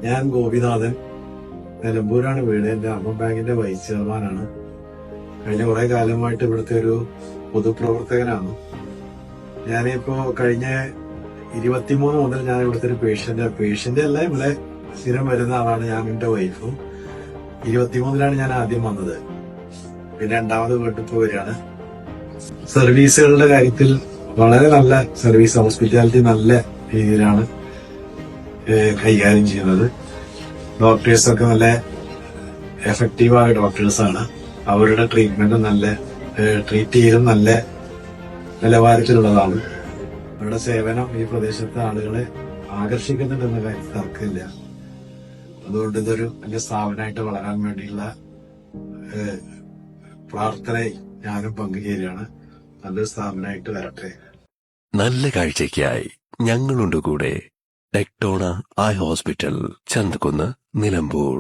ഞാൻ ഗോപിനാഥൻ, നിലമ്പൂരാണ് വീട്. എന്റെ അർബൻ ബാങ്കിന്റെ വൈസ് ചെയർമാനാണ്. കഴിഞ്ഞ കുറെ കാലമായിട്ട് ഇവിടുത്തെ ഒരു പൊതുപ്രവർത്തകനാണ്. ഞാനിപ്പോ കഴിഞ്ഞ 23 മുതൽ ഞാൻ ഇവിടുത്തെ ഒരു പേഷ്യന്റ് അല്ല, ഇവിടെ സ്ഥിരം വരുന്ന ആളാണ്. ഞാൻ എന്റെ വൈഫും 23-ലാണ് ഞാൻ ആദ്യം വന്നത്. പിന്നെ രണ്ടാമത് വീട്ടിപ്പോ വരികയാണ്. സർവീസുകളുടെ കാര്യത്തിൽ വളരെ നല്ല സർവീസ്, ഹോസ്പിറ്റാലിറ്റി നല്ല രീതിയിലാണ് കൈകാര്യം ചെയ്യുന്നത്. ഡോക്ടേഴ്സൊക്കെ നല്ല എഫക്റ്റീവായ ഡോക്ടേഴ്സാണ്. അവരുടെ ട്രീറ്റ്മെന്റ് ട്രീറ്റ് ചെയ്തും നല്ല നിലവാരത്തിലുള്ളതാണ്. അവരുടെ സേവനം ഈ പ്രദേശത്തെ ആളുകളെ ആകർഷിക്കുന്നുണ്ടെന്ന കാര്യം തർക്കമില്ല. അതുകൊണ്ട് ഇതൊരു വലിയ സ്ഥാപനമായിട്ട് വളരാൻ വേണ്ടിയുള്ള പ്രാർത്ഥനയിൽ ഞാനും പങ്കുചേരുകയാണ്. നല്ലൊരു സ്ഥാപനമായിട്ട് വരട്ടെ. നല്ല കാഴ്ചയ്ക്കായി ഞങ്ങളുണ്ട് കൂടെ. ടെക്ടോണ ഐ ഹോസ്പിറ്റൽ, ചന്തക്കുന്ന്, നിലമ്പൂർ.